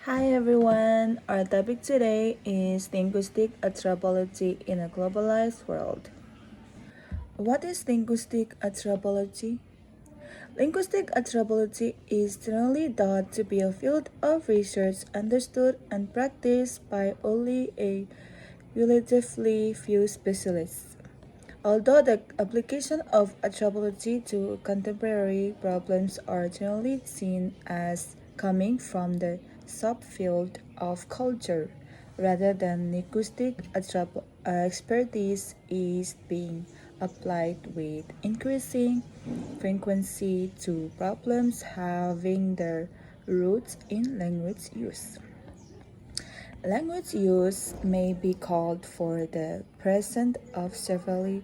Hi everyone, our topic today is linguistic anthropology in a globalized world. What is linguistic anthropology? Linguistic anthropology is generally thought to be a field of research understood and practiced by only a relatively few specialists. Although the application of anthropology to contemporary problems are generally seen as coming from the subfield of culture rather than linguistic expertise is being applied with increasing frequency to problems having their roots in language use. Language use may be called for the presence of several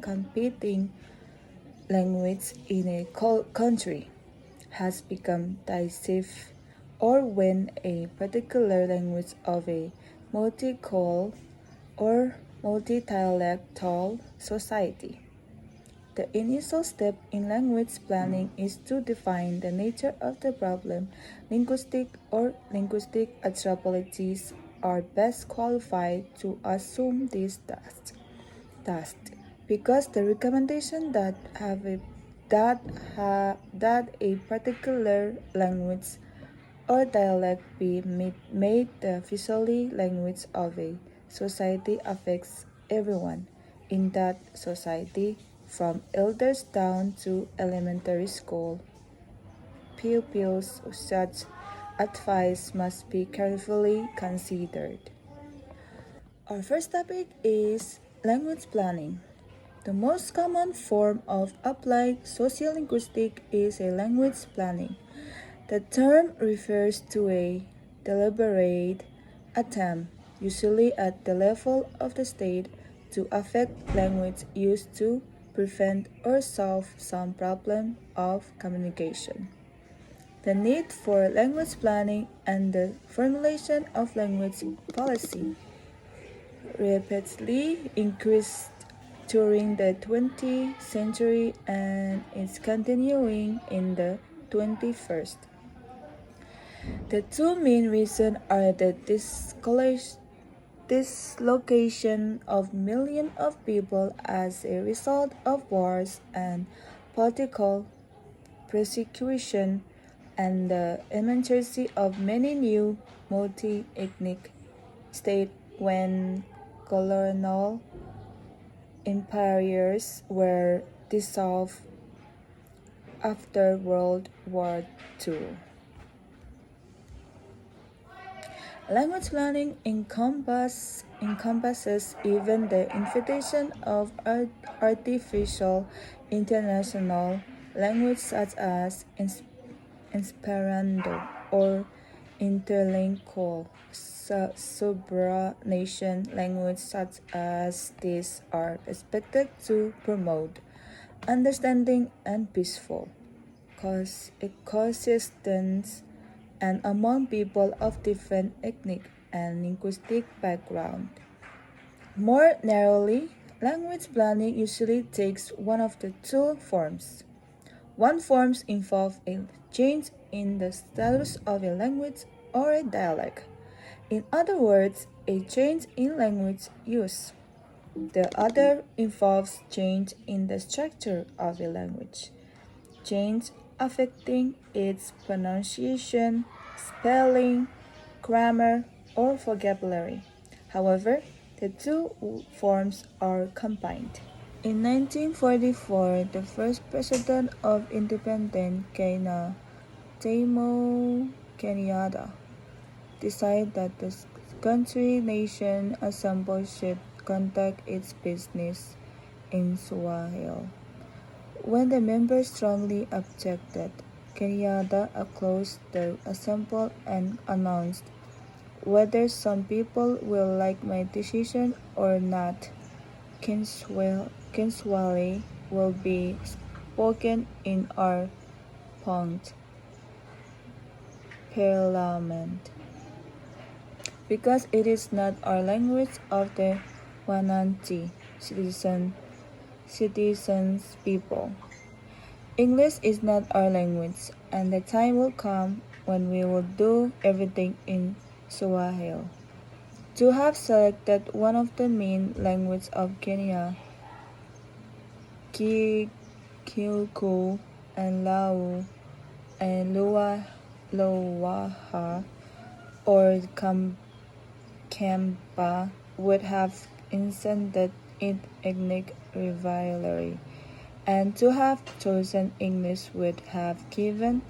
competing languages in a country has become decisive, or when a particular language of a multicultural or multi-dialectal society. The initial step in language planning is to define the nature of the problem. Linguistic or linguistic anthropologists are best qualified to assume this task because the recommendation that a particular language or dialect be made the official language of a society affects everyone in that society, from elders down to elementary school pupils. Such advice must be carefully considered. Our first topic is language planning. The most common form of applied sociolinguistics is a language planning. The term refers to a deliberate attempt, usually at the level of the state, to affect language use to prevent or solve some problem of communication. The need for language planning and the formulation of language policy rapidly increased during the 20th century and is continuing in the 21st. The two main reasons are the dislocation of millions of people as a result of wars and political persecution, and the emergency of many new multi-ethnic states when colonial empires were dissolved after World War II. Language planning encompasses even the invitation of artificial international language such as Esperanto or interlingual supranational language such as these are expected to promote understanding and peaceful coexistence and among people of different ethnic and linguistic background. More narrowly, language planning usually takes one of the two forms. One form involves a change in the status of a language or a dialect. In other words, a change in language use. The other involves change in the structure of a language, change affecting its pronunciation, spelling, grammar, or vocabulary. However, the two forms are combined. In 1944, the first president of independent Kenya, Jomo Kenyatta, decided that the country nation assembly should conduct its business in Swahili. When the members strongly objected, Kenyatta closed the assembly and announced, "Whether some people will like my decision or not, Kiswahili will be spoken in our parliament, because it is not our language of the Wananchi citizens people. English is not our language, and the time will come when we would do everything in Swahili. To have selected one of the main languages of Kenya, Kikuyu and Lao and Loaha or Kemba would have incited ethnic rivalry, and to have chosen English would have given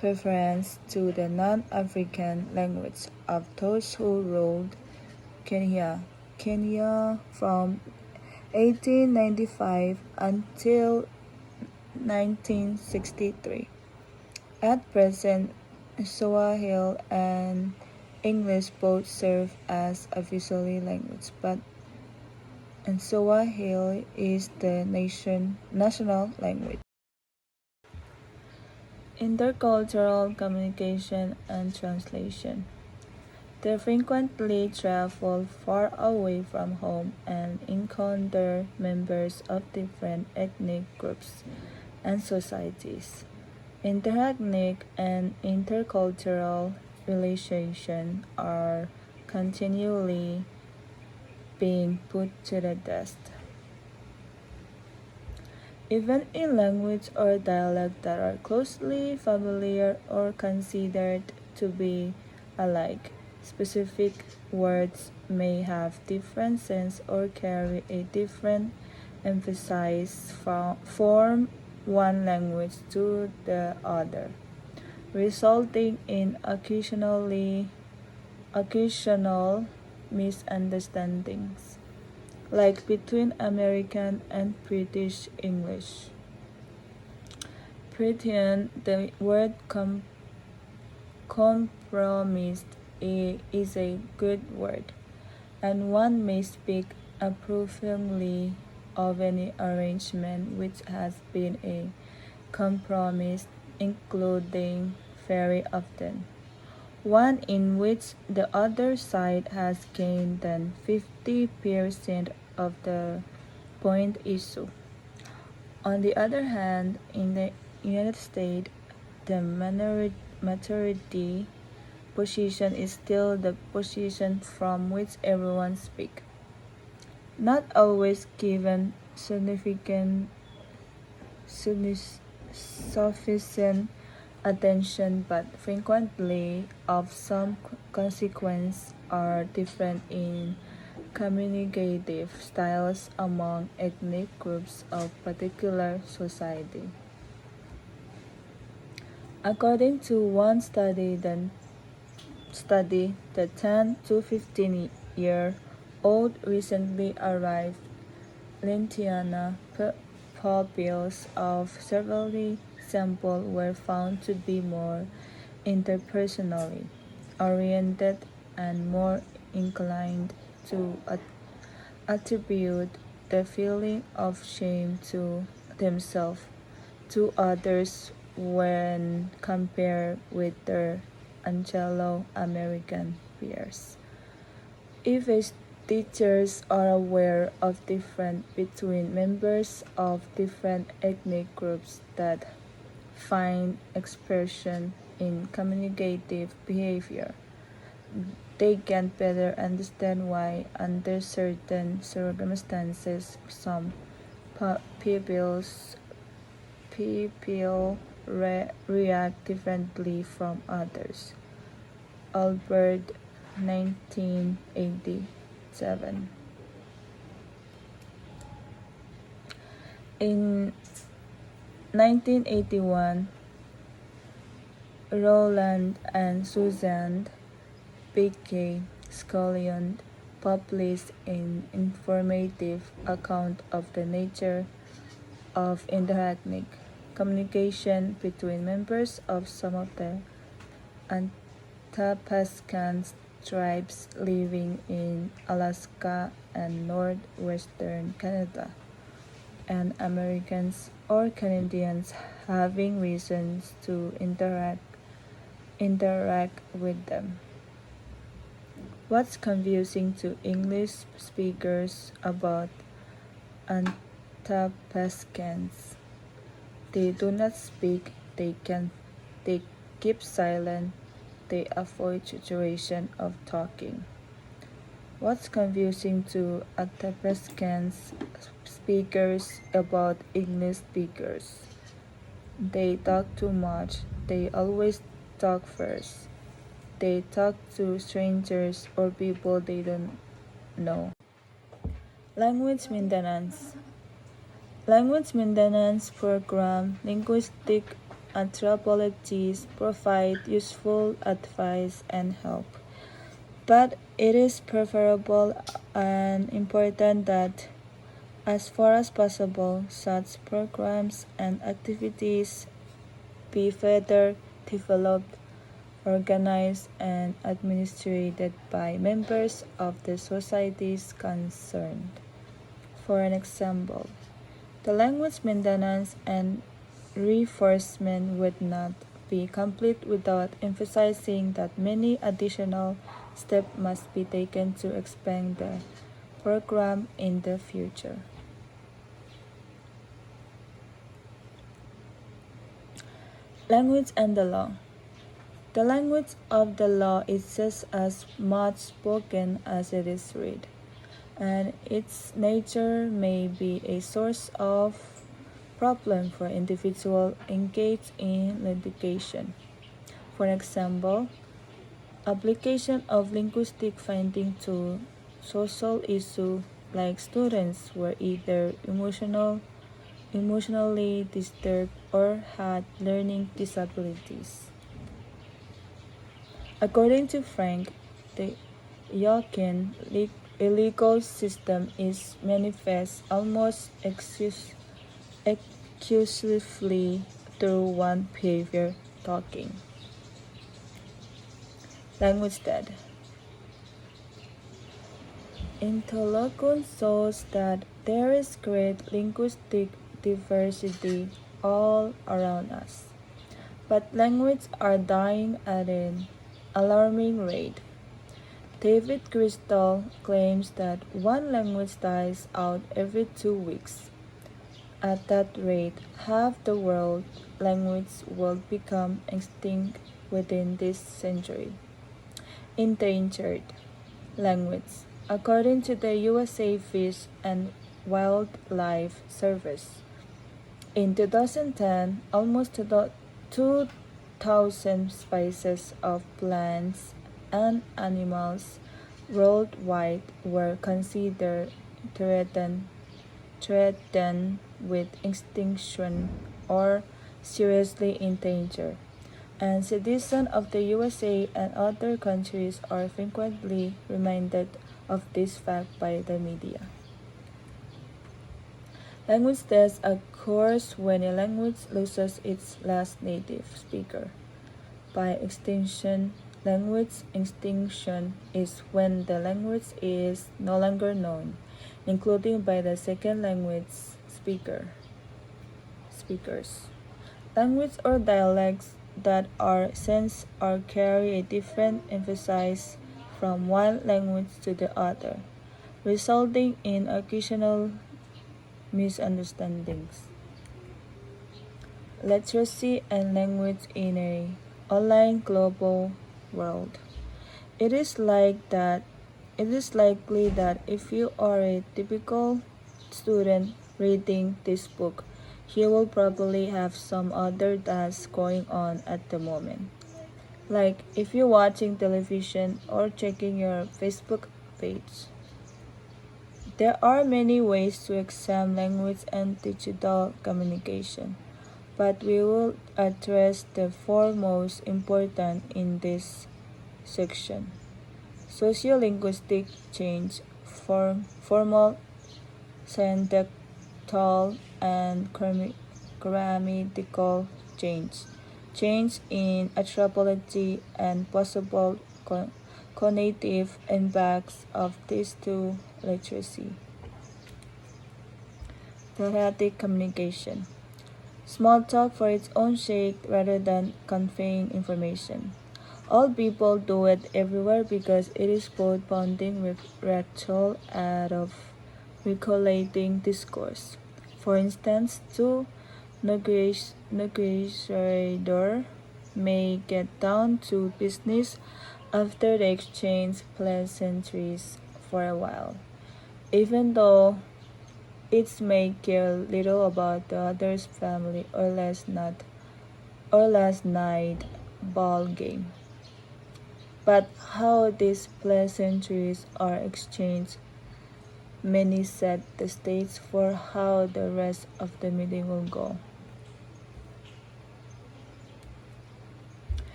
preference to the non-African language of those who ruled Kenya from 1895 until 1963. At present, Swahili and English both serve as official language, but Swahili is the national language. Intercultural communication and translation. They frequently travel far away from home and encounter members of different ethnic groups and societies. Interethnic and intercultural relations are continually being put to the test. Even in language or dialect that are closely familiar or considered to be alike, specific words may have different sense or carry a different emphasis from one language to the other, resulting in occasional misunderstandings, like between American and British English. Pretend the word compromised is a good word, and one may speak approvingly of any arrangement which has been a compromise, including very often one in which the other side has gained than 50% of the point issue. On the other hand, in the United States, the majority position is still the position from which everyone speaks, not always given sufficient attention, but frequently of some consequence are different in communicative styles among ethnic groups of particular society. According to one study, the 10 to 15-year-old recently arrived Lintiana pupils of several samples were found to be more interpersonally oriented and more inclined to attribute the feeling of shame to themselves to others when compared with their Anglo-American peers. If teachers are aware of difference between members of different ethnic groups that find expression in communicative behavior, they can better understand why, under certain circumstances, some people react differently from others. Albert, 1987. In 1981, Roland and Susan P.K. Scullion published an informative account of the nature of interethnic communication between members of some of the Athabascan tribes living in Alaska and northwestern Canada, and Americans or Canadians having reasons to interact with them. What's confusing to English speakers about Athabascans? They do not speak, they keep silent, they avoid situation of talking. What's confusing to Athabascan speakers about English speakers? They talk too much. They always talk first. They talk to strangers or people they don't know. Language maintenance. Language maintenance program linguistic anthropologists provide useful advice and help. But it is preferable and important that, as far as possible, such programs and activities be further developed, organized, and administered by members of the societies concerned. For an example, the language maintenance and reinforcement would not be complete without emphasizing that many additional steps must be taken to expand the program in the future. Language and the law. The language of the law is just as much spoken as it is read, and its nature may be a source of problem for individuals engaged in litigation. For example, application of linguistic finding to social issues like students were either emotionally disturbed or had learning disabilities. According to Frank, the Yorkian illegal system is manifest almost exclusively through one behavior, talking. Language dead. Interlocution shows that there is great linguistic diversity all around us, but languages are dying at an alarming rate. David Crystal claims that one language dies out every 2 weeks. At that rate, half the world language will become extinct within this century. Endangered language. According to the USA Fish and Wildlife Service, in 2010, almost 2,000 species of plants and animals worldwide were considered threatened with extinction or seriously endangered, and citizens of the USA and other countries are frequently reminded of this fact by the media. Language death occurs when a language loses its last native speaker. By extinction, language extinction is when the language is no longer known, including by the second language speakers. Language or dialects that are sense or carry a different emphasis from one language to the other, resulting in occasional misunderstandings. Literacy and language in a online global world. It is likely that if you are a typical student reading this book, you will probably have some other tasks going on at the moment. Like if you're watching television or checking your Facebook page. There are many ways to examine language and digital communication, but we will address the four most important in this section: sociolinguistic change, formal, syntactal, and grammatical change, change in anthropology, and possible cognitive impacts of these two literacy. Telepatic communication. Small talk for its own sake rather than conveying information. All people do it everywhere because it is both bonding with ritual and of regulating discourse. For instance, two negotiators may get down to business after they exchange pleasantries for a while, even though it may care little about the other's family or last night ball game. But how these pleasantries are exchanged many set the stage for how the rest of the meeting will go.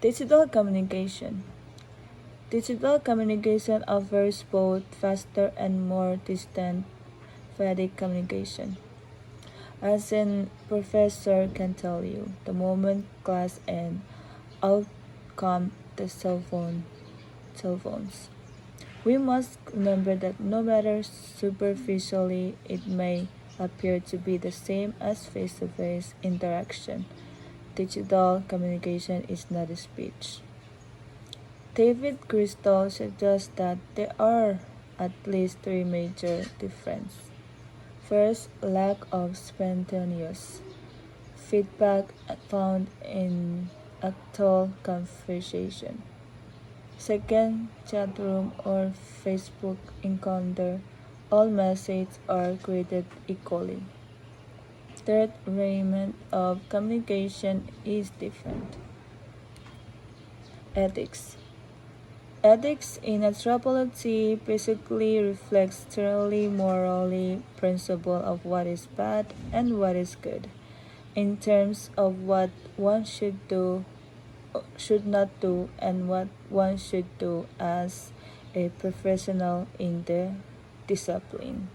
Digital communication. Digital communication offers both faster and more distant phatic communication. As a professor can tell you, the moment class ends, out come the cell phones. We must remember that no matter superficially it may appear to be the same as face-to-face interaction, digital communication is not speech. David Crystal suggests that there are at least three major differences. First, lack of spontaneous feedback found in actual conversation. Second, chat room or Facebook encounter. All messages are created equally. Third, arrangement of communication is different. Ethics. Ethics in anthropology basically reflects thoroughly morally principle of what is bad and what is good, in terms of what one should not do, and what one should do as a professional in the discipline.